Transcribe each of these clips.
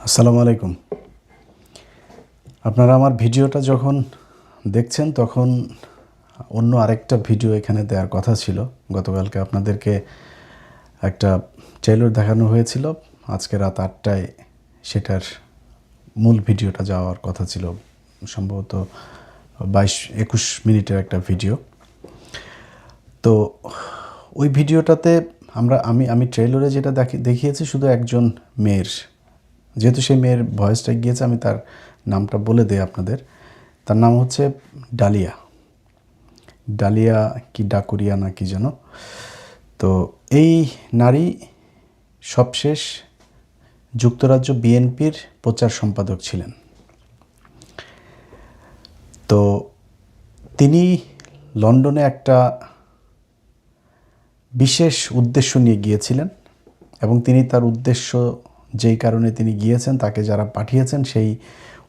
আসসালামু আলাইকুম। আপনারা আমার ভিডিওটা যখন দেখছেন তখন অন্য আরেকটা ভিডিও এখানে দেওয়ার কথা ছিল। গতকালকে আপনাদেরকে একটা ট্রেলার দেখানো হয়েছিল। আজকে রাত ৮টায় সেটার মূল ভিডিওটা যাওয়ার কথা ছিল। সম্ভবত ২২-২১ মিনিটের একটা ভিডিও। তো ওই ভিডিওটাতে আমি ট্রেলারে যেটা দেখিয়েছি শুধু একজন মেয়ের, যেহেতু সেই মেয়ের ভয়েসটা গিয়েছে আমি তার নামটা বলে দেই আপনাদের। তার নাম হচ্ছে ডালিয়া কি ডাকুরিয়া না কি যেন। তো এই নারী সবশেষ যুক্তরাজ্য বিএনপির প্রচার সম্পাদক ছিলেন। তো তিনি লন্ডনে একটা বিশেষ উদ্দেশ্য নিয়ে গিয়েছিলেন এবং তিনি তার উদ্দেশ্য, যেই কারণে তিনি গিয়েছেন, তাকে যারা পাঠিয়েছেন সেই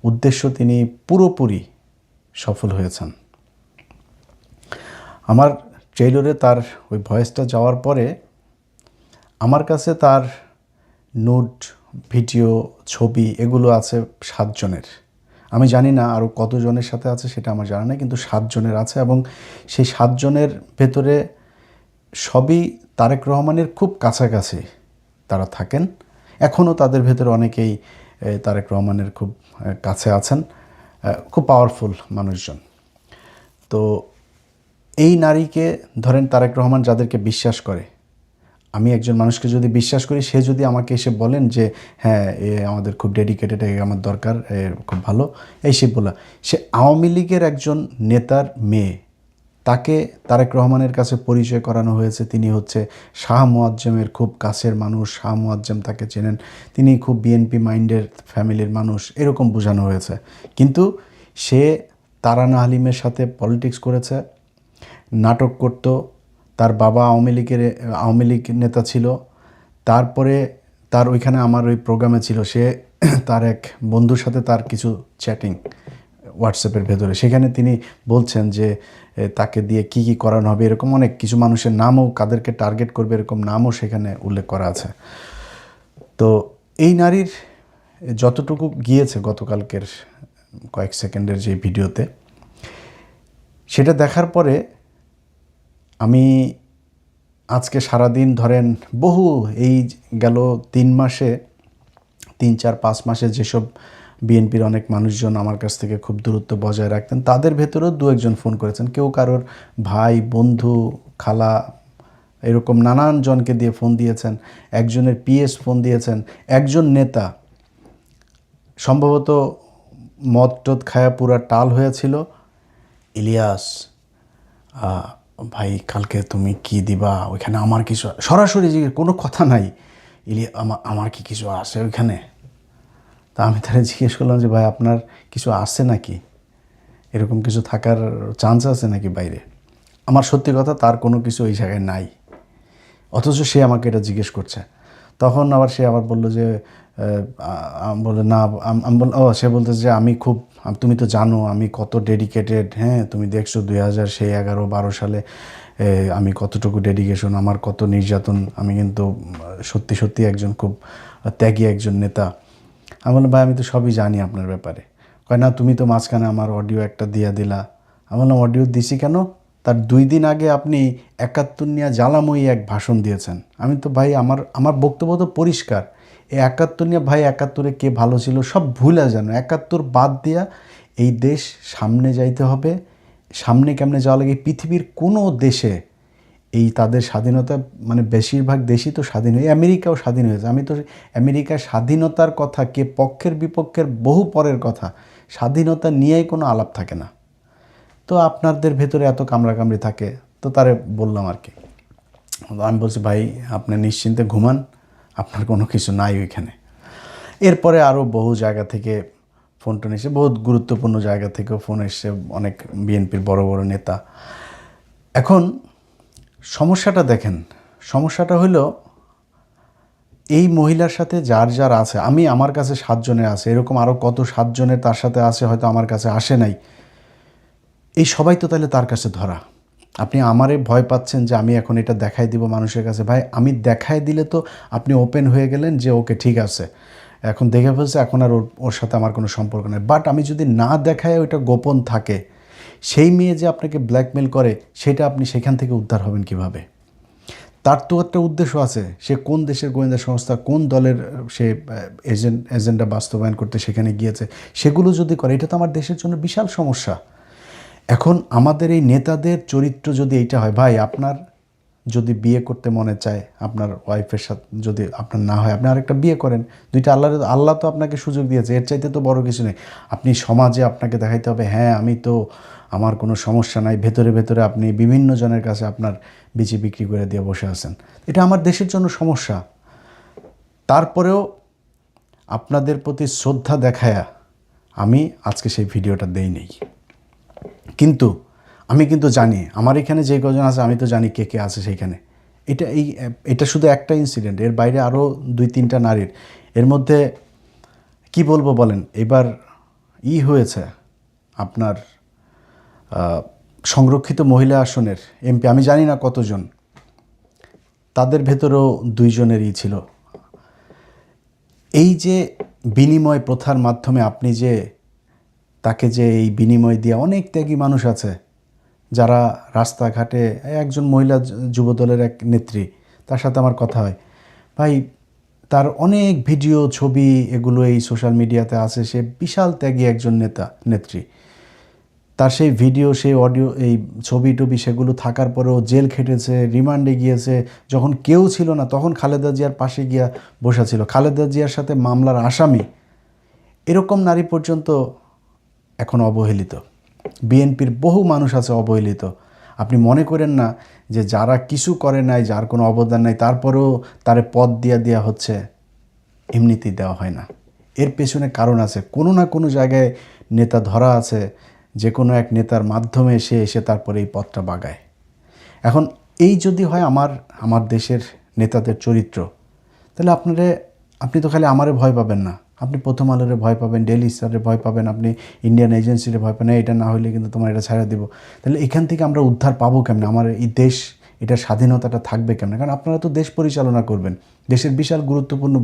উদ্দেশ্য তিনি পুরোপুরি সফল হয়েছেন। আমার ট্রেইলরে তার ওই ভয়েসটা যাওয়ার পরে আমার কাছে তার নোট, ভিডিও, ছবি এগুলো আছে ৭ জনের। আমি জানি না আরও কতজনের সাথে আছে সেটা আমার জানা নেই, কিন্তু ৭ জনের আছে এবং সেই ৭ জনের ভেতরে সবই তারেক রহমানের খুব কাছাকাছি তারা থাকেন। এখনও তাদের ভেতরে অনেকেই তারেক রহমানের খুব কাছে আছেন, খুব পাওয়ারফুল মানুষজন। তো এই নারীকে ধরেন তারেক রহমান যাদেরকে বিশ্বাস করে, আমি একজন মানুষকে যদি বিশ্বাস করি, সে যদি আমাকে এসে বলেন যে হ্যাঁ এ আমাদের খুব ডেডিকেটেড, আমার দরকার, খুব ভালো, এই সে বলা, সে আওয়ামী লীগের একজন নেতার মেয়ে, তাকে তারেক রহমানের কাছে পরিচয় করানো হয়েছে। তিনি হচ্ছে শাহ মোয়াজ্জেমের খুব কাছের মানুষ, শাহ মোয়াজ্জেম তাকে চেনেন, তিনি খুব বিএনপি মাইন্ডের ফ্যামিলির মানুষ, এরকম বোঝানো হয়েছে। কিন্তু সে তারানা হালিমের সাথে পলিটিক্স করেছে, নাটক করত, তার বাবা আওয়ামী লীগ নেতা ছিল। তারপরে তার ওইখানে আমার ওই প্রোগ্রামে ছিল, সে তার এক বন্ধুর সাথে তার কিছু চ্যাটিং হোয়াটসঅ্যাপের ভেতরে, সেখানে তিনি বলছেন যে তাকে দিয়ে কি কি করানো হবে, এরকম অনেক কিছু মানুষের নামও, কাদেরকে টার্গেট করবে এরকম নামও সেখানে উল্লেখ করা আছে। তো এই নারীর যতটুকু গিয়েছে গতকালকের কয়েক সেকেন্ডের যে ভিডিওতে, সেটা দেখার পরে আমি আজকে সারাদিন ধরেন বহু এই গেল ৩ মাসে, ৩-৪-৫ মাসে যেসব বিএনপির অনেক মানুষজন আমার কাছ থেকে খুব দূরত্ব বজায় রাখতেন, তাদের ভেতরেও ২-১ জন ফোন করেছেন। কেউ কারোর ভাই, বন্ধু, খালা, এরকম নানান জনকে দিয়ে ফোন দিয়েছেন। একজনের পিএস ফোন দিয়েছেন। একজন নেতা সম্ভবত মদ টদ খায়া পুরা টাল হয়েছিল, ইলিয়াস ভাই কালকে তুমি কি দিবা ওইখানে, আমার কিছু, সরাসরি কোনো কথা নাই, আমার কি কিছু আছে ওইখানে। তা আমি তারা জিজ্ঞেস করলাম যে ভাই আপনার কিছু আছে নাকি, এরকম কিছু থাকার চান্স আছে নাকি বাইরে। আমার সত্যি কথা, তার কোনো কিছু ওই জায়গায় নাই, অথচ সে আমাকে এটা জিজ্ঞেস করছে। তখন আবার সে আবার বলল যে বলে না, আমি বল ও, সে বলতেছে যে আমি খুব, তুমি তো জানো আমি কত ডেডিকেটেড, হ্যাঁ তুমি দেখছো 2011-12 সালে আমি কতটুকু ডেডিকেশন, আমার কত নির্যাতন, আমি কিন্তু সত্যি সত্যি একজন খুব ত্যাগী একজন নেতা। আমি বললাম ভাই আমি তো সবই জানি আপনার ব্যাপারে। কয় না তুমি তো মাঝখানে আমার অডিও একটা দিয়ে দিলা। আমি বললাম অডিও দিছি কেন, তার 2 দিন আগে আপনি 71 নিয়ে জ্বালাময়ী এক ভাষণ দিয়েছেন। আমি তো ভাই আমার বক্তব্য তো পরিষ্কার, এই 71 নিয়ে ভাই 71-এ কে ভালো ছিল সব ভুলে যেন, 71 বাদ দিয়া এই দেশ সামনে যাইতে হবে। সামনে কেমনে যাওয়া লাগে, পৃথিবীর কোনো দেশে এই তাদের স্বাধীনতা, মানে বেশিরভাগ দেশই তো স্বাধীন হয়ে, আমেরিকাও স্বাধীন হয়েছে। আমি তো আমেরিকার স্বাধীনতার কথা, কে পক্ষের বিপক্ষের বহু পরের কথা, স্বাধীনতা নিয়েই কোনো আলাপ থাকে না। তো আপনাদের ভেতরে এত কামড়াকামড়ি থাকে, তো তারে বললাম আর কি। আমি বলছি ভাই আপনি নিশ্চিন্তে ঘুমান, আপনার কোনো কিছু নাই ওইখানে। এরপরে আরও বহু জায়গা থেকে ফোন টোন এসে, বহুত গুরুত্বপূর্ণ জায়গা থেকেও ফোন এসছে, অনেক বিএনপির বড় বড় নেতা। এখন সমস্যাটা দেখেন, সমস্যাটা হলো এই মহিলার সাথে যার যার আছে, আমার কাছে 7 জনের আছে, এরকম আরও কত 7 জনের তার সাথে আছে, হয়তো আমার কাছে আসে নাই। এই সবাই তো তাহলে তার কাছে ধরা। আপনি আমারে ভয় পাচ্ছেন যে আমি এখন এটা দেখাই দিব মানুষের কাছে। ভাই আমি দেখাই দিলে তো আপনি ওপেন হয়ে গেলেন যে ওকে ঠিক আছে, এখন দেখে ফেলছে, এখন আর ওর সাথে আমার কোনো সম্পর্ক নেই। বাট আমি যদি না দেখায় ওইটা গোপন থাকে, সেই মেয়ে যে আপনাকে ব্ল্যাকমেল করে সেটা আপনি সেখান থেকে উদ্ধার হবেন কিভাবে? তার তো একটা উদ্দেশ্য আছে, সে কোন দেশের গোয়েন্দা সংস্থা, কোন দলের সে এজেন্ডা বাস্তবায়ন করতে সেখানে গিয়েছে, সেগুলো যদি করে, এটা তো আমার দেশের জন্য বিশাল সমস্যা। এখন আমাদের এই নেতাদের চরিত্র যদি এইটা হয়, ভাই আপনার যদি বিয়ে করতে মনে চায়, আপনার ওয়াইফের সাথে যদি আপনার না হয়, আপনি আরেকটা বিয়ে করেন। দুইটা আল্লাহ তো আপনাকে সুযোগ দিয়েছে, এর চাইতে তো বড় কিছু নেই। আপনি সমাজে আপনাকে দেখাইতে হবে, হ্যাঁ আমি তো, আমার কোনো সমস্যা নাই, ভেতরে ভেতরে আপনি বিভিন্ন জনের কাছে আপনার বিচি বিক্রি করে দিয়ে বসে আছেন। এটা আমার দেশের জন্য সমস্যা। তারপরেও আপনাদের প্রতি শ্রদ্ধা দেখায়া আমি আজকে সেই ভিডিওটা দেই নেই। কিন্তু আমি কিন্তু জানি আমার এখানে যে কজন আছে, আমি তো জানি কে কে আছে সেইখানে। এটা শুধু একটা ইনসিডেন্ট, এর বাইরে আরও 2-3টা নারীর। এর মধ্যে কি বলবো বলেন, এবার হয়েছে আপনার সংরক্ষিত মহিলা আসনের এমপি, আমি জানি না কতজন, তাদের ভেতরেও 2 জনেরই ছিল। এই যে বিনিময় প্রথার মাধ্যমে আপনি যে তাকে যে এই বিনিময় দিয়ে, অনেক ত্যাগী মানুষ আছে যারা রাস্তাঘাটে, একজন মহিলা যুবদলের এক নেত্রী, তার সাথে আমার কথা হয়, ভাই তার অনেক ভিডিও ছবি এগুলো এই সোশ্যাল মিডিয়াতে আছে, সে বিশাল ত্যাগী একজন নেত্রী। তার সেই ভিডিও, সেই অডিও, এই ছবি টবি সেগুলো থাকার পরেও জেল খেটেছে, রিমান্ডে গিয়েছে। যখন কেউ ছিল না তখন খালেদা জিয়ার পাশে গিয়া বসা ছিল, খালেদা জিয়ার সাথে মামলার আসামি। এরকম নারী পর্যন্ত এখন অবহেলিত। বিএনপির বহু মানুষ আছে অবহেলিত। আপনি মনে করেন না যে যারা কিছু করে নাই, যার কোনো অবদান নাই, তারপরেও তারে পদ দেওয়া হচ্ছে, এমনিতেই দেওয়া হয় না। এর পেছনে কারণ আছে, কোনো না কোনো জায়গায় নেতা ধরা আছে, যে কোনো এক নেতার মাধ্যমে সে এসে তারপরে এই পদটা বাগায়। এখন এই যদি হয় আমার দেশের নেতাদের চরিত্র, তাহলে আপনি তো খালি আমারে ভয় পাবেন না, আপনি প্রথম আলোরে ভয় পাবেন, ডেইলি স্টারে ভয় পাবেন, আপনি ইন্ডিয়ান এজেন্সিরে ভয় পাবেন, এটা না হলে কিন্তু তোমার এটা ছাড়া দিব। তাহলে এখান থেকে আমরা উদ্ধার পাবো কেমনে? আমার এই দেশ, এটার স্বাধীনতাটা থাকবে কেমনে? কারণ আপনারা তো দেশ পরিচালনা করবেন, দেশের বিশাল গুরুত্বপূর্ণ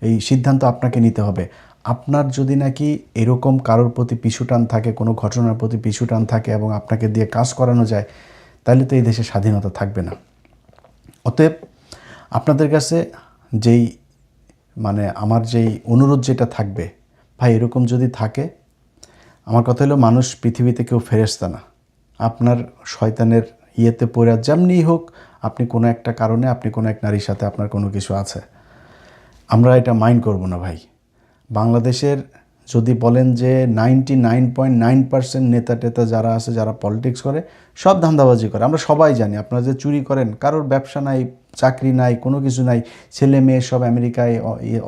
এই সিদ্ধান্ত আপনাকে নিতে হবে। আপনার যদি নাকি এরকম কারোর প্রতি পিছুটান থাকে, কোনো ঘটনার প্রতি পিছুটান থাকে এবং আপনাকে দিয়ে কাজ করানো যায়, তাহলে তো এই দেশের স্বাধীনতা থাকবে না। অতএব আপনাদের কাছে আমার যেই অনুরোধ যেটা থাকবে, ভাই এরকম যদি থাকে, আমার কথা হলো, মানুষ পৃথিবীতে কেউ ফেরেশতা না। আপনার শয়তানের ইয়েতে পড়ে যেমনিই হোক, আপনি কোনো একটা কারণে, আপনি কোনো এক নারীর সাথে আপনার কোনো কিছু আছে, আমরা এটা মাইন্ড করব না ভাই। বাংলাদেশের যদি বলেন যে 99.9% নেতা টেতা যারা আছে, যারা পলিটিক্স করে, সব ধান্দাবাজি করে, আমরা সবাই জানি। আপনারা যে চুরি করেন, কারোর ব্যবসা নাই, চাকরি নাই, কোনো কিছু নাই, ছেলে মেয়ে সব আমেরিকায়,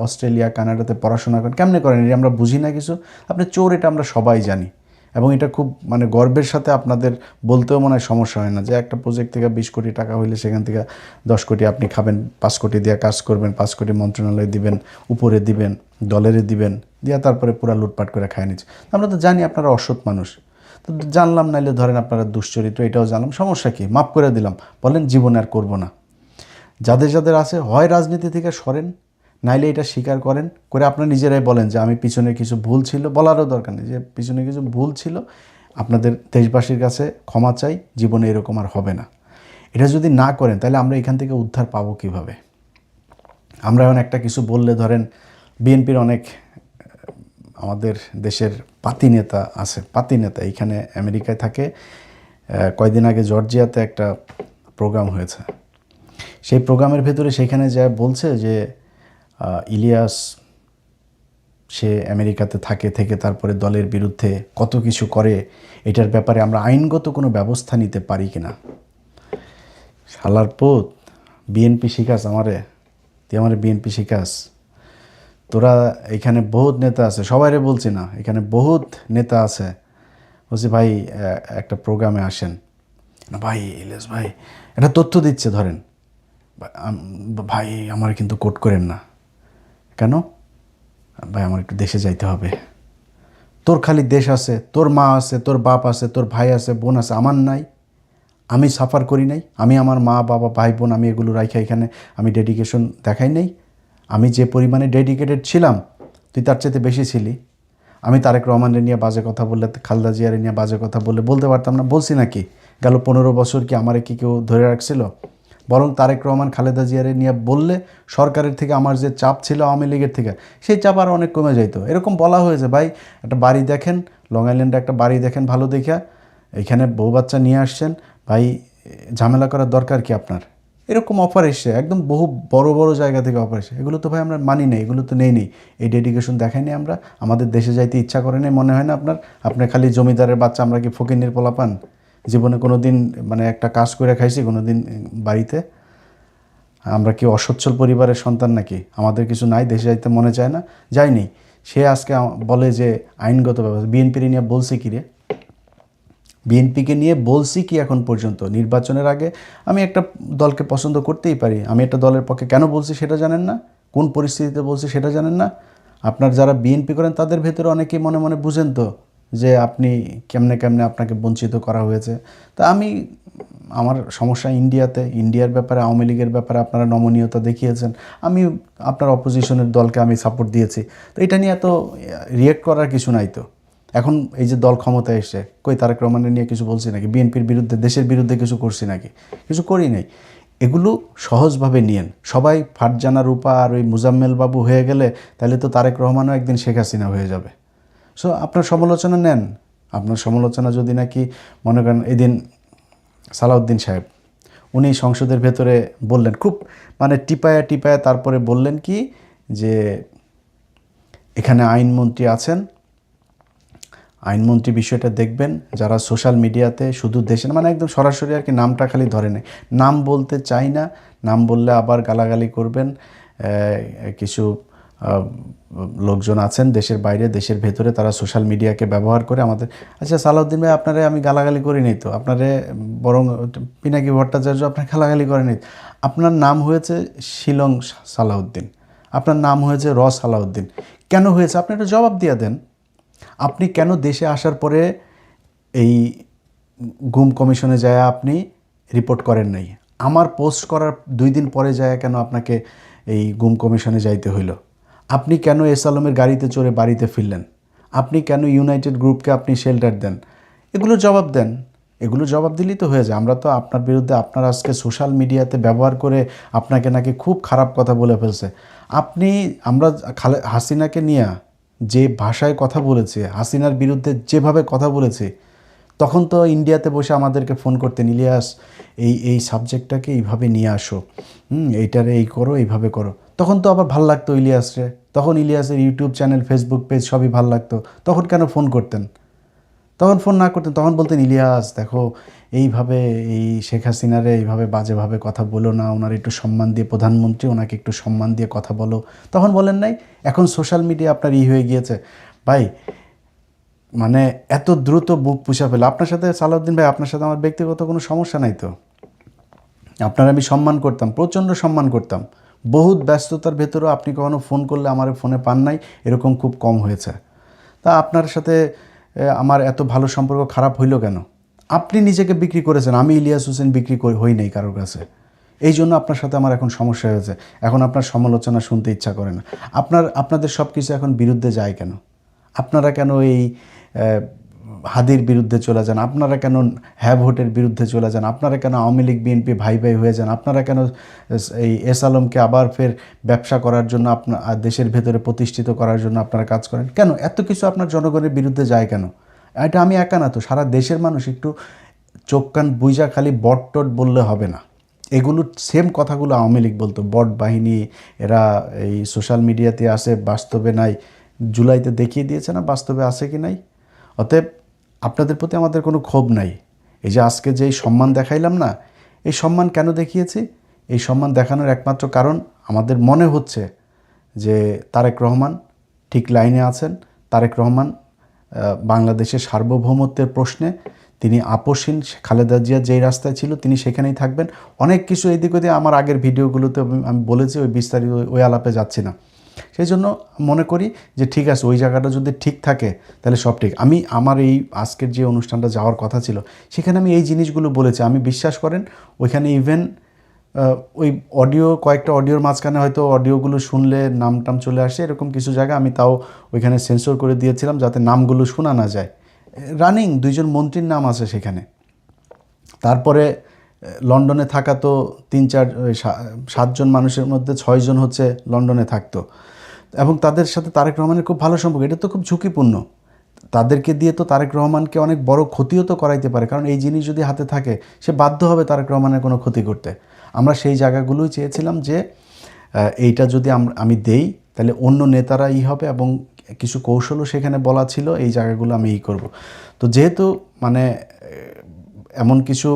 অস্ট্রেলিয়া, কানাডাতে পড়াশোনা করেন, কেমনে করেন এটা আমরা বুঝি না কিছু। আপনি চোর, এটা আমরা সবাই জানি। এবং এটা খুব গর্বের সাথে আপনাদের বলতেও মনে হয় সমস্যা হয় না যে একটা প্রজেক্ট থেকে 20 কোটি টাকা হইলে সেখান থেকে 10 কোটি আপনি খাবেন, 5 কোটি দিয়ে কাজ করবেন, 5 কোটি মন্ত্রণালয়ে দিবেন, উপরে দিবেন, দলেরে দিবেন, দিয়া তারপরে পুরা লুটপাট করে খায় নিচ্ছে। আমরা তো জানি আপনারা অসৎ মানুষ, তো জানলাম, নাইলে ধরেন আপনারা দুশ্চরিত্র, এটাও জানলাম, সমস্যা কি, মাফ করে দিলাম, বলেন জীবনে আর করবো না। যাদের আছে, হয় রাজনীতি থেকে সরেন, নাইলে এটা স্বীকার করেন, করে আপনারা নিজেরাই বলেন যে আমি পিছনে কিছু ভুল ছিল, বলারও দরকার নেই যে পিছনে কিছু ভুল ছিল, আপনাদের দেশবাসীর কাছে ক্ষমা চাই, জীবনে এরকম আর হবে না। এটা যদি না করেন, তাহলে আমরা এখান থেকে উদ্ধার পাবো কিভাবে? আমরা এখন একটা কিছু বললে, ধরেন বিএনপির অনেক আমাদের দেশের পাতি নেতা আছে, এখানে আমেরিকায় থাকে। কয়দিন আগে জর্জিয়াতে একটা প্রোগ্রাম হয়েছে, সেই প্রোগ্রামের ভেতরে সেখানে যা বলছে যে ইলিয়াস সে আমেরিকাতে থেকে তারপরে দলের বিরুদ্ধে কত কিছু করে, এটার ব্যাপারে আমরা আইনগত কোনো ব্যবস্থা নিতে পারি কিনা। শালার পোত, বিএনপি শিখাস তুই আমারে বিএনপি শিখাস? তোরা এখানে বহুত নেতা আছে, সবাইরে বলছি না, এখানে বহুত নেতা আছে। বলছি ভাই একটা প্রোগ্রামে আসেন না, ভাই ইলিয়াস ভাই একটা তথ্য দিচ্ছে, ধরেন ভাই আমার কিন্তু কোট করেন না। কেন ভাই? আমার একটু দেশে যাইতে হবে। তোর খালি দেশ আছে, তোর মা আছে, তোর বাপ আছে, তোর ভাই আছে, বোন আছে, আমার নাই? আমি সাফার করি নাই? আমি আমার মা বাবা ভাই বোন আমি এগুলো রাখা এখানে আমি ডেডিকেশন দেখাই নাই? আমি যে পরিমাণে ডেডিকেটেড ছিলাম, তুই তার চাইতে বেশি ছিলি। আমি তারেক রহমানের নিয়ে বাজে কথা বললে, খালেদা জিয়ার নিয়ে বাজে কথা বললে বলতে পারতাম না? বলছি নাকি? গেল 15 বছর কি আমারে কি কেউ ধরে রাখছিল? বরং তারেক রহমান খালেদা জিয়ারে নিয়ে বললে সরকারের থেকে আমার যে চাপ ছিল আওয়ামী লীগের থেকে, সেই চাপ আরও অনেক কমে যাইতো। এরকম বলা হয়েছে, ভাই একটা বাড়ি দেখেন, লং আইল্যান্ডে একটা বাড়ি দেখেন ভালো দেখা, এখানে বউ বাচ্চা নিয়ে আসছেন, ভাই ঝামেলা করার দরকার কি আপনার? এরকম অফার এসছে, একদম বহু বড় বড় জায়গা থেকে অফার এসছে। এগুলো তো ভাই আমরা মানি নেই, এগুলো তো নেই। এই ডেডিকেশন দেখাইনি আমরা, আমাদের দেশে যাইতে ইচ্ছা করে নেই মনে হয় না আপনার? আপনার খালি জমিদারের বাচ্চা, আমরা কি ফকিন্নির পোলাপান? জীবনে কোনো দিন মানে একটা কাজ করে খাইছি কোনো দিন বাড়িতে? আমরা কি অসচ্ছল পরিবারের সন্তান নাকি? আমাদের কিছু নাই, দেশে যাইতে মনে চায় না, যায়নি। সে আজকে বলে যে আইনগত ব্যবস্থা। বিএনপির নিয়ে বলছে কি রে? বিএনপিকে নিয়ে বলছি কি এখন পর্যন্ত? নির্বাচনের আগে আমি একটা দলকে পছন্দ করতেই পারি, আমি একটা দলের পক্ষে কেন বলছি সেটা জানেন না? কোন পরিস্থিতিতে বলছি সেটা জানেন না? আপনার যারা বিএনপি করেন তাদের ভেতরে অনেকেই মনে মনে বুঝেন তো যে আপনি কেমনে কেমনে আপনাকে বঞ্চিত করা হয়েছে। তা আমি, আমার সমস্যা ইন্ডিয়ার ব্যাপারে, আওয়ামী লীগের ব্যাপারে আপনারা নমনীয়তা দেখিয়েছেন, আমি আপনার অপোজিশনের দলকে আমি সাপোর্ট দিয়েছি। তো এটা নিয়ে এত রিয়েক্ট করার কিছু নাই তো। এখন এই যে দল ক্ষমতায় এসে, কই তারেক রহমানের নিয়ে কিছু বলছি নাকি? বিএনপির বিরুদ্ধে, দেশের বিরুদ্ধে কিছু করছি নাকি? কিছু করি নাই। এগুলো সহজভাবে নিয়েন সবাই। ফারজানা রূপা আর ওই মুজাম্মেল বাবু হয়ে গেলে তাহলে তো তারেক রহমানও একদিন শেখ হাসিনা হয়ে যাবে। সো আপনার সমালোচনা নেন। আপনার সমালোচনা যদি নাকি মনে করেন, এদিন সালাউদ্দিন সাহেব উনি সংসদের ভেতরে বললেন, খুব মানে টিপায়া টিপায়া তারপরে বললেন কি যে এখানে আইনমন্ত্রী আছেন, আইনমন্ত্রী বিষয়টা দেখবেন। যারা সোশ্যাল মিডিয়াতে শুধু দেশের, মানে একদম সরাসরি আর কি নামটা খালি ধরে নেয়, নাম বলতে চাই না, নাম বললে আবার গালাগালি করবেন। কিছু লোকজন আছেন দেশের বাইরে, দেশের ভেতরে, তারা সোশ্যাল মিডিয়াকে ব্যবহার করে আমাদের। আচ্ছা সালাউদ্দিন ভাই, আপনারে আমি গালাগালি করি নাই তো, আপনারে বরং পিনাকি ভট্টাচার্য আপনার গালাগালি করে নাই। আপনার নাম হয়েছে শিলং সালাউদ্দিন, আপনার নাম হয়েছে সালাউদ্দিন। কেন হয়েছে আপনি একটা জবাব দিয়ে দেন। আপনি কেন দেশে আসার পরে এই গুম কমিশনে যায় আপনি রিপোর্ট করেন নাই? আমার পোস্ট করার 2 দিন পরে যায় কেন আপনাকে এই গুম কমিশনে যাইতে হইল? আপনি কেন এস আলমের গাড়িতে চড়ে বাড়িতে ফিরলেন? আপনি কেন ইউনাইটেড গ্রুপকে আপনি শেল্টার দেন? এগুলো জবাব দেন। এগুলো জবাব দিলেই তো হয়ে যায়। আমরা তো আপনার বিরুদ্ধে, আপনার আজকে সোশ্যাল মিডিয়াতে ব্যবহার করে আপনাকে নাকি খুব খারাপ কথা বলে ফেলছে। আমরা হাসিনাকে নিয়ে যে ভাষায় কথা বলেছে, হাসিনার বিরুদ্ধে যেভাবে কথা বলেছে, তখন তো ইন্ডিয়াতে বসে আমাদেরকে ফোন করতেন, ইলিয়াস এই সাবজেক্টটাকে এইভাবে নিয়ে আসো, এইটারে এই করো, এইভাবে করো। তখন তো আবার ভাল লাগতো ইলিয়াসরে, তখন ইলিয়াসের ইউটিউব চ্যানেল, ফেসবুক পেজ সবই ভাল লাগতো। তখন কেন ফোন করতেন? তখন ফোন না করতেন, তখন বলতেন ইলিয়াস দেখো এইভাবে এই শেখ হাসিনারে এইভাবে বাজেভাবে কথা বলো না, ওনার একটু সম্মান দিয়ে, প্রধানমন্ত্রী ওনাকে একটু সম্মান দিয়ে কথা বলো। তখন বলেন নাই? এখন সোশ্যাল মিডিয়া আপনার হয়ে গিয়েছে ভাই, মানে এত দ্রুত বুক পুষা ফেলে। আপনার সাথে সালাউদ্দিন ভাই, আপনার সাথে আমার ব্যক্তিগত কোনো সমস্যা নাই তো। আপনার আমি সম্মান করতাম, প্রচণ্ড সম্মান করতাম। বহুত ব্যস্ততার ভেতরেও আপনি কখনো ফোন করলে আমার ফোনে পান নাই, এরকম খুব কম হয়েছে। তা আপনার সাথে আমার এত ভালো সম্পর্ক খারাপ হইল কেন? আপনি নিজেকে বিক্রি করেছেন, আমি ইলিয়াস হোসেন বিক্রি হই নাই কারোর কাছে। এই জন্য আপনার সাথে আমার এখন সমস্যা হয়েছে। এখন আপনার সমালোচনা শুনতে ইচ্ছা করে না। আপনাদের সব কিছু এখন বিরুদ্ধে যায় কেন? আপনারা কেন এই হাদির বিরুদ্ধে চলে যান? আপনারা কেন হ্যাঁ ভোটের বিরুদ্ধে চলে যান? আপনারা কেন আওয়ামী লীগ বিএনপি ভাই ভাই হয়ে যান? আপনারা কেন এই এস আলমকে আবার ফের ব্যবসা করার জন্য, আপনার দেশের ভেতরে প্রতিষ্ঠিত করার জন্য আপনারা কাজ করেন কেন? এত কিছু আপনার জনগণের বিরুদ্ধে যায় কেন? এটা আমি একা না তো, সারা দেশের মানুষ। একটু চোখ কান বুইজা খালি বট টট বললে হবে না। এগুলো সেম কথাগুলো আওয়ামী লীগ বলতো, বট বাহিনী, এরা এই সোশ্যাল মিডিয়াতে আসে, বাস্তবে নাই। জুলাইতে দেখিয়ে দিয়েছে না বাস্তবে আছে কি নাই। অতএব আপনাদের প্রতি আমাদের কোনো ক্ষোভ নাই। এই যে আজকে যে সম্মান দেখাইলাম না, এই সম্মান কেন দেখিয়েছি? এই সম্মান দেখানোর একমাত্র কারণ, আমাদের মনে হচ্ছে যে তারেক রহমান ঠিক লাইনে আছেন। তারেক রহমান বাংলাদেশের সার্বভৌমত্বের প্রশ্নে তিনি আপোষহীন। খালেদা জিয়া যেই রাস্তায় ছিল তিনি সেখানেই থাকবেন। অনেক কিছু এদিক ওদিক আমার আগের ভিডিওগুলোতে আমি বলেছি, ওই বিস্তারিত ওই আলাপে যাচ্ছি না। সেই জন্য মনে করি যে ঠিক আছে, ওই জায়গাটা যদি ঠিক থাকে তাহলে সব ঠিক। আমার এই আজকের যে অনুষ্ঠানটা যাওয়ার কথা ছিল, সেখানে আমি এই জিনিসগুলো বলেছি। আমি বিশ্বাস করেন ওইখানে ইভেন ওই কয়েকটা অডিওর মাঝখানে হয়তো অডিওগুলো শুনলে নাম টাম চলে আসে, এরকম কিছু জায়গা আমি তাও ওইখানে সেন্সর করে দিয়েছিলাম যাতে নামগুলো শোনা না যায়। রানিং 2জন মন্ত্রীর নাম আছে সেখানে। তারপরে লন্ডনে থাকা তো 7জন মানুষের মধ্যে 6জন হচ্ছে লন্ডনে থাকতো, এবং তাদের সাথে তারেক রহমানের খুব ভালো সম্পর্ক। এটা তো খুব ঝুঁকিপূর্ণ, তাদেরকে দিয়ে তো তারেক রহমানকে অনেক বড় ক্ষতিও তো করাইতে পারে, কারণ এই জিনিস যদি হাতে থাকে সে বাধ্য হবে তারেক রহমানের কোনো ক্ষতি করতে। আমরা সেই জায়গাগুলোই চেয়েছিলাম যে এইটা যদি আমি দেই তাহলে অন্য নেতারা হবে, এবং কিছু কৌশলও সেখানে বলা ছিল এই জায়গাগুলো আমি করব। তো যেহেতু মানে এমন কিছু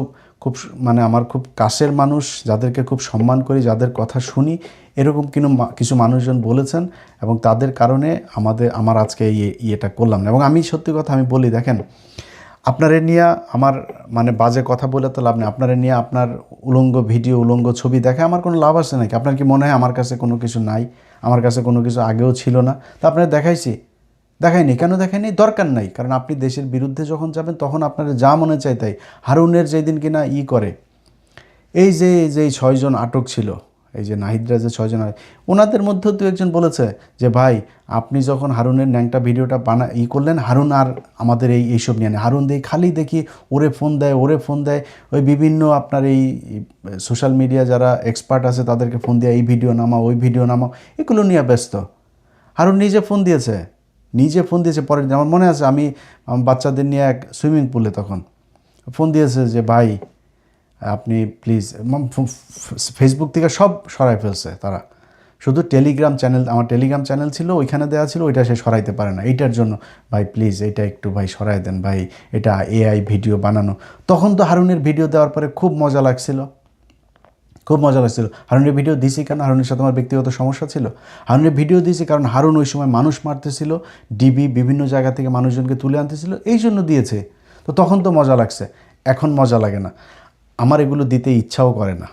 খুব মানে আমার খুব কাছের মানুষ, যাদেরকে খুব সম্মান করি, যাদের কথা শুনি, এরকম কিছু মানুষজন বলেছেন, এবং তাদের কারণে আমার আজকে ইয়েটা করলাম না। এবং আমি সত্যি কথা আমি বলি, দেখেন আপনারে নিয়ে আমার মানে বাজে কথা বলে তো লাভ নেই। আপনারে নিয়ে আপনার উলঙ্গ ভিডিও, উলঙ্গ ছবি দেখে আমার কোনো লাভ আছে নাকি? আপনার কি মনে হয় আমার কাছে কোনো কিছু নাই? আমার কাছে কোনো কিছু আগেও ছিল না, তা আপনারা দেখাইনি কেন? দেখাইনি, দরকার নাই। কারণ আপনি দেশের বিরুদ্ধে যখন যাবেন তখন আপনার যা মনে চায় তাই। হারুনের যেদিন কিনা করে, এই যে 6জন আটক ছিল, এই যে নাহিদরা যে 6জন, ওনাদের মধ্যেও দু একজন বলেছে যে ভাই আপনি যখন হারুনের ন্যাংটা ভিডিওটা করলেন, হারুন আর আমাদের এইসব নিয়ে নেয়। হারুন খালি দেখি ওরে ফোন দেয়, ওই বিভিন্ন আপনার এই সোশ্যাল মিডিয়া যারা এক্সপার্ট আছে তাদেরকে ফোন দিয়ে এই ভিডিও নামাও, ওই ভিডিও নামাও, এগুলো নিয়ে ব্যস্ত। হারুন নিজে ফোন দিয়েছে পরের দিন। আমার মনে আছে আমি বাচ্চাদের নিয়ে এক সুইমিং পুলে তখন ফোন দিয়েছে যে ভাই আপনি প্লিজ, ফেসবুক থেকে সব সরাই ফেলছে তারা, শুধু টেলিগ্রাম চ্যানেল, আমার টেলিগ্রাম চ্যানেল ছিল ওইখানে দেওয়া ছিল, ওইটা সে সরাইতে পারে না। এইটার জন্য ভাই প্লিজ এটা একটু ভাই সরাই দেন ভাই, এটা AI ভিডিও বানানো। তখন তো হারুনের ভিডিও দেওয়ার পরে খুব মজা লাগছিল। হারুনের ভিডিও দিয়েছি কারণ হারুনের সাথে আমার ব্যক্তিগত সমস্যা ছিল। হারুনের ভিডিও দিয়েছি কারণ হারুন ওই সময় মানুষ মারতেছিল, ডিবি বিভিন্ন জায়গা থেকে মানুষজনকে তুলে আনতেছিল, এই জন্য দিয়েছে। তো তখন তো মজা লাগছে, এখন মজা লাগে না। আমার এগুলো দিতে ইচ্ছাও করে না,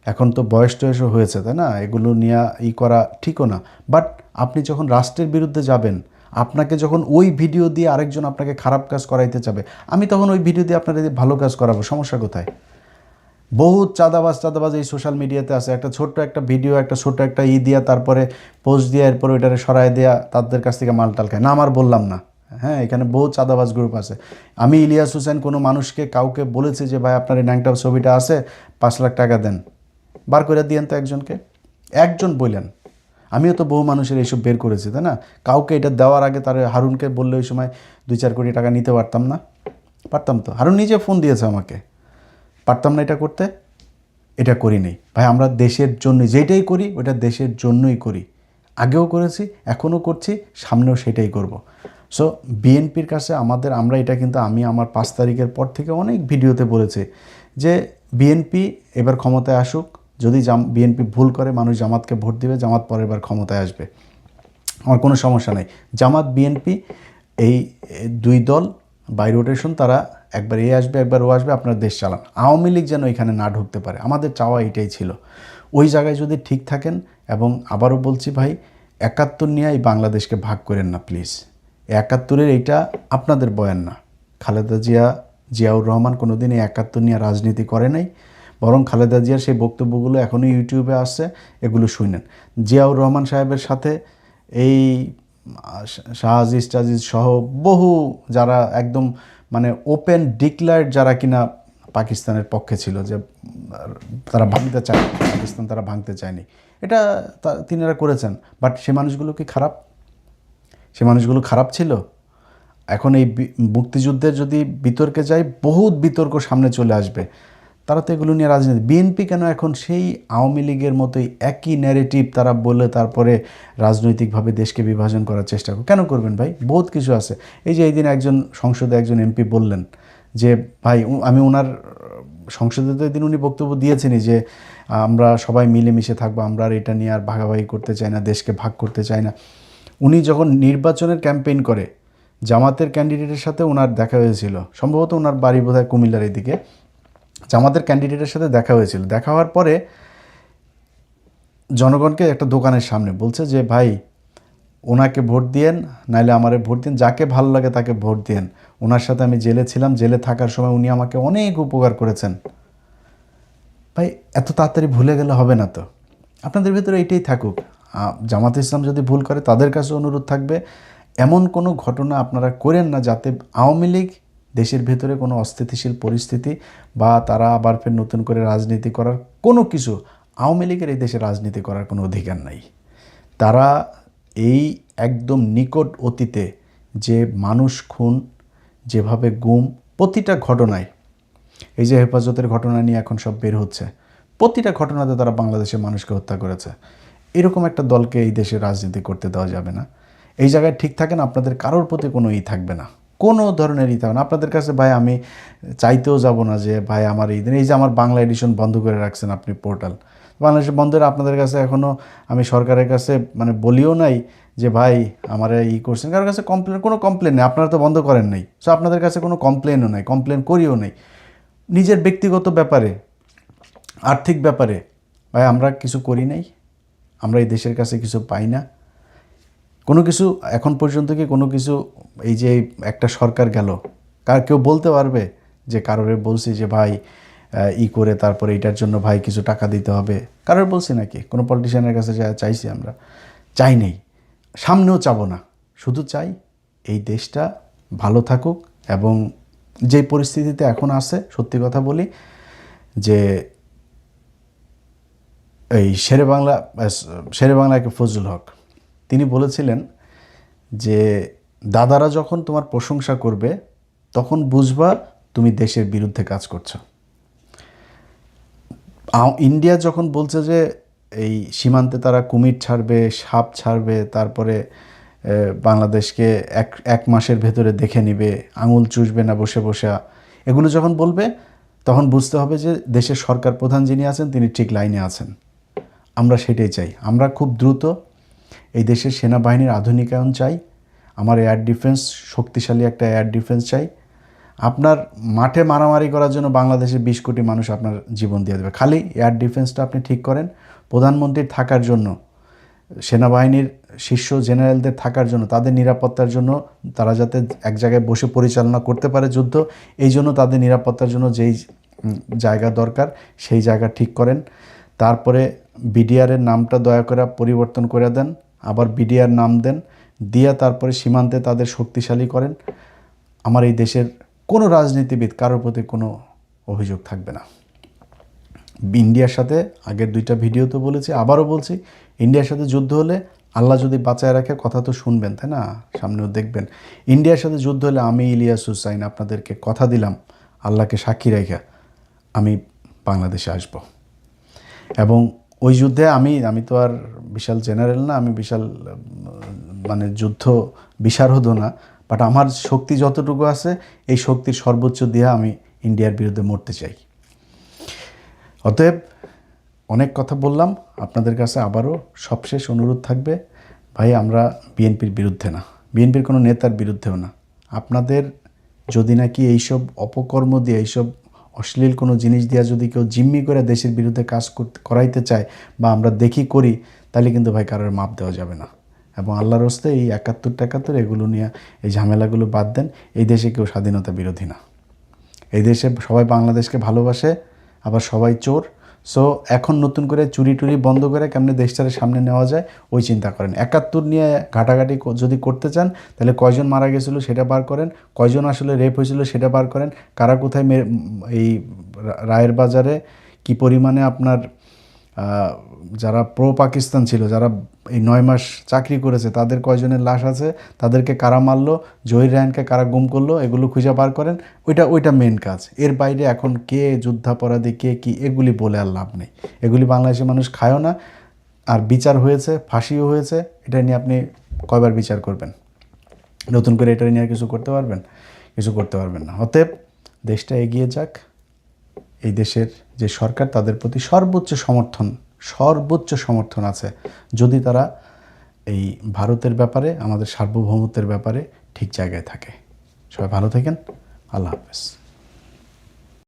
এখন তো বয়স টয়সও হয়েছে, তাই না? এগুলো নিয়ে করা ঠিকও না। বাট আপনি যখন রাষ্ট্রের বিরুদ্ধে যাবেন, আপনাকে যখন ওই ভিডিও দিয়ে আরেকজন আপনাকে খারাপ কাজ করাইতে চাবে, আমি তখন ওই ভিডিও দিয়ে আপনার ভালো কাজ করাবো, সমস্যা কোথায়? বহুত চাঁদাবাজ এই সোশ্যাল মিডিয়াতে আছে। একটা ছোট্ট একটা ভিডিও, একটা ছোট্ট একটা দিয়া, তারপরে পোস্ট দিয়ে এরপরে ওইটারে সরাই দেওয়া, তাদের কাছ থেকে মালটাল খায় না। আমার বললাম না, হ্যাঁ, এখানে বহুত চাঁদাবাজ গ্রুপ আছে। আমি ইলিয়াস হোসেন কোনো মানুষকে কাউকে বলেছি যে ভাই আপনার এই ন্যাংটা ছবিটা আছে, 5 লাখ টাকা দেন, বার করে দিয়েন তো একজন বললেন। আমিও তো বহু মানুষের এইসব বের করেছি, তাই না? কাউকে এটা দেওয়ার আগে তার হারুনকে বললে ওই সময় 2-4 কোটি টাকা নিতে পারতাম না? পারতাম তো। হারুন নিজে ফোন দিয়েছে আমাকে, পারতাম না এটা করতে? এটা করি নেই ভাই, আমরা দেশের জন্য যেটাই করি ওটা দেশের জন্যই করি। আগেও করেছি, এখনও করছি, সামনেও সেটাই করব। সো বিএনপির কাছে আমরা এটা কিন্তু আমি আমার 5 তারিখের পর থেকে অনেক ভিডিওতে বলেছি যে বিএনপি এবার ক্ষমতায় আসুক, যদি বিএনপি ভুল করে মানুষ জামাতকে ভোট দিবে, জামাত পরের বার ক্ষমতায় আসবে, আমার কোনো সমস্যা নাই। জামাত বিএনপি এই 2 দল বাই রোটেশন, তারা একবার আসবে একবার ও আসবে, আপনার দেশ চালান। আওয়ামী লীগ যেন এখানে না ঢুকতে পারে, আমাদের চাওয়া এটাই ছিল। ওই জায়গায় যদি ঠিক থাকেন, এবং আবারও বলছি ভাই, 71 নিয়ে এই বাংলাদেশকে ভাগ করেন না প্লিজ। 71-এর এইটা আপনাদের বয়ান না। খালেদা জিয়াউর রহমান কোনোদিন এই 71 নিয়ে রাজনীতি করে নাই, বরং খালেদা জিয়ার সেই বক্তব্যগুলো এখনও ইউটিউবে আসছে, এগুলো শুনেন। জিয়াউর রহমান সাহেবের সাথে এই শাহজিজ টাজিজ সহ বহু যারা একদম মানে ওপেন ডিক্লার্ড, যারা কিনা পাকিস্তানের পক্ষে ছিল, যে তারা ভাঙতে চায় পাকিস্তান, তারা ভাঙতে চায়নি, এটা তিনারা করেছেন। বাট সে মানুষগুলো কি খারাপ? সে মানুষগুলো খারাপ ছিল? এখন এই মুক্তিযুদ্ধের যদি বিতর্কে যাই, বহুত বিতর্ক সামনে চলে আসবে। তারা তো এগুলো নিয়ে রাজনীতি। বিএনপি কেন এখন সেই আওয়ামী লীগের মতোই একই ন্যারেটিভ তারা বলে তারপরে রাজনৈতিকভাবে দেশকে বিভাজন করার চেষ্টা কেন করবেন ভাই? বহুত কিছু আছে। এই যে এই দিন একজন সংসদে একজন এমপি বললেন যে ভাই, আমি ওনার সংসদে তো এদিন উনি বক্তব্য দিয়েছেনই যে আমরা সবাই মিলেমিশে থাকবো, আমরা আর এটা নিয়ে আর ভাগাভাগি করতে চাই না, দেশকে ভাগ করতে চাই না। উনি যখন নির্বাচনের ক্যাম্পেইন করে, জামাতের ক্যান্ডিডেটের সাথে ওনার দেখা হয়েছিল, সম্ভবত ওনার বাড়ি বোধহয় কুমিল্লার এদিকে, জামাতের ক্যান্ডিডেটের সাথে দেখা হয়েছিল। দেখা হওয়ার পরে জনগণকে একটা দোকানের সামনে বলছে যে ভাই ওনাকে ভোট দিয়েন, নাইলে আমারে ভোট দিন, যাকে ভালো লাগে তাকে ভোট দিয়েন। ওনার সাথে আমি জেলে ছিলাম, জেলে থাকার সময় উনি আমাকে অনেক উপকার করেছেন। ভাই এত তাড়াতাড়ি ভুলে গেলে হবে না তো, আপনাদের ভিতরে এটাই থাকুক। জামাত ইসলাম যদি ভুল করে তাদের কাছে অনুরোধ থাকবে এমন কোনো ঘটনা আপনারা করেন না যাতে আওয়ামী লীগ দেশের ভেতরে কোনো অস্থিতিশীল পরিস্থিতি বা তারা আবার ফের নতুন করে রাজনীতি করার কোনো কিছু, আওয়ামী লীগের এই দেশে রাজনীতি করার কোনো অধিকার নাই। তারা এই একদম নিকট অতীতে যে মানুষ খুন, যেভাবে গুম, প্রতিটা ঘটনায়, এই যে হেফাজতের ঘটনা নিয়ে এখন সব বের হচ্ছে, প্রতিটা ঘটনাতে তারা বাংলাদেশের মানুষকে হত্যা করেছে। এরকম একটা দলকে এই দেশে রাজনীতি করতে দেওয়া যাবে না। এই জায়গায় ঠিক থাকেন, আপনাদের কারোর প্রতি কোনো থাকবে না, কোনো ধরনের থাকবে না আপনাদের কাছে। ভাই আমি চাইতেও যাব না যে ভাই আমার এই দিন, এই যে আমার বাংলা এডিশন বন্ধ করে রাখছেন আপনি পোর্টাল, বাংলাদেশের বন্ধের আপনাদের কাছে এখনও আমি সরকারের কাছে মানে বলিও নাই যে ভাই আমার করছেন, কারোর কাছে কোনো কমপ্লেন নেই, আপনারা তো বন্ধ করেন নাই, সো আপনাদের কাছে কোনো কমপ্লেনও নাই, কমপ্লেন করিও নেই। নিজের ব্যক্তিগত ব্যাপারে, আর্থিক ব্যাপারে ভাই আমরা কিছু করি নাই, আমরা এই দেশের কাছে কিছু পাই না, কোনো কিছু এখন পর্যন্ত কি কোনো কিছু, এই যে একটা সরকার গেল, কেউ বলতে পারবে যে কারোরে বলছি যে ভাই করে তারপরে এটার জন্য ভাই কিছু টাকা দিতে হবে, কারোর বলছি নাকি? কোনো পলিটিশিয়ানের কাছে চাইছি? আমরা চাই নেই, সামনেও চাবো না। শুধু চাই এই দেশটা ভালো থাকুক, এবং যে পরিস্থিতিতে এখন আছে, সত্যি কথা বলি যে এই শেরে বাংলা ফজলুল হক তিনি বলেছিলেন যে দাদারা যখন তোমার প্রশংসা করবে তখন বুঝবা তুমি দেশের বিরুদ্ধে কাজ করছো। ইন্ডিয়া যখন বলছে যে এই সীমান্তে তারা কুমির ছাড়বে, সাপ ছাড়বে, তারপরে বাংলাদেশকে এক মাসের ভেতরে দেখে নিবে, আঙুল চুষবে না বসে বসে, এগুলো যখন বলবে তখন বুঝতে হবে যে দেশের সরকার প্রধান যিনি আছেন তিনি ঠিক লাইনে আছেন। আমরা সেটাই চাই। আমরা খুব দ্রুত এই দেশের সেনাবাহিনীর আধুনিকায়ন চাই, আমার এয়ার ডিফেন্স, শক্তিশালী একটা এয়ার ডিফেন্স চাই। আপনার মাঠে মারামারি করার জন্য বাংলাদেশে 20 কোটি মানুষ আপনার জীবন দিয়ে দেবে, খালি এয়ার ডিফেন্সটা আপনি ঠিক করেন। প্রধানমন্ত্রীর থাকার জন্য, সেনাবাহিনীর শীর্ষ জেনারেলদের থাকার জন্য, তাদের নিরাপত্তার জন্য, তারা যাতে এক জায়গায় বসে পরিচালনা করতে পারে যুদ্ধ, এই জন্য তাদের নিরাপত্তার জন্য যেই জায়গা দরকার সেই জায়গা ঠিক করেন। তারপরে বিডিআরের নামটা দয়া করে পরিবর্তন করে দেন, আবার বিডিআর নাম দেন, দিয়ে তারপরে সীমান্তে তাদের শক্তিশালী করেন। আমার এই দেশের কোনো রাজনীতিবিদ কারোর প্রতি কোনো অভিযোগ থাকবে না। ইন্ডিয়ার সাথে আগের 2টা ভিডিওতে বলেছি, আবারও বলছি, ইন্ডিয়ার সাথে যুদ্ধ হলে আল্লাহ যদি বাঁচায় রাখে, কথা তো শুনবেন তাই না, সামনেও দেখবেন। ইন্ডিয়ার সাথে যুদ্ধ হলে আমি ইলিয়াস হুসাইন আপনাদেরকে কথা দিলাম, আল্লাহকে সাক্ষী রেখে আমি বাংলাদেশে আসব, এবং ওই যুদ্ধে আমি তো আর বিশাল জেনারেল না, আমি বিশাল মানে যুদ্ধ বিশারদও না, বাট আমার শক্তি যতটুকু আছে এই শক্তির সর্বোচ্চ দিয়ে আমি ইন্ডিয়ার বিরুদ্ধে মরতে চাই। অতএব অনেক কথা বললাম, আপনাদের কাছে আবারও সবশেষ অনুরোধ থাকবে, ভাই আমরা বিএনপির বিরুদ্ধে না, বিএনপির কোনো নেতার বিরুদ্ধেও না। আপনাদের যদি নাকি এইসব অপকর্ম দিয়ে, এইসব অশ্লীল কোনো জিনিস দিয়ে যদি কেউ জিম্মি করে দেশের বিরুদ্ধে কাজ করাইতে চায় বা আমরা দেখি করি, তাহলে কিন্তু ভাই কারোর মাপ দেওয়া যাবে না। এবং আল্লাহর হস্তে এই 71 এগুলো নিয়ে এই ঝামেলাগুলো বাদ দেন। এই দেশে কেউ স্বাধীনতা বিরোধী না, এই দেশে সবাই বাংলাদেশকে ভালোবাসে, আবার সবাই চোর। সো এখন নতুন করে চুরি টুরি বন্ধ করে কেমনে দেশটারে সামনে নেওয়া যায় ওই চিন্তা করেন। 71 নিয়ে ঘাটাঘাটি যদি করতে চান তাহলে কয়জন মারা গেছিলো সেটা বার করেন, কয়জন আসলে রেপ হয়েছিল সেটা বার করেন, কারা কোথায় এই রায়ের বাজারে কি পরিমাণে আপনার যারা প্রো পাকিস্তান ছিল, যারা এই 9 মাস চাকরি করেছে, তাদের কয়জনের লাশ আছে, তাদেরকে কারা মারলো, জহির রায়হানকে কারা গুম করলো, এগুলো খুঁজে বার করেন। ওইটা মেন কাজ। এর বাইরে এখন কে যুদ্ধাপরাধী, কে কি, এগুলি বলে আর লাভ নেই। এগুলি বাংলাদেশের মানুষ খায়ও না। আর বিচার হয়েছে, ফাঁসিও হয়েছে, এটা নিয়ে আপনি কয়বার বিচার করবেন? নতুন করে এটা নিয়ে কিছু করতে পারবেন? কিছু করতে পারবেন না। অতএব দেশটা এগিয়ে যাক, এই দেশের যে সরকার তাদের প্রতি সর্বোচ্চ সমর্থন আছে, যদি তারা এই ভারতের ব্যাপারে, আমাদের সার্বভৌমত্বের ব্যাপারে ঠিক জায়গায় থাকে। সবাই ভালো থাকেন, আল্লাহ হাফেজ।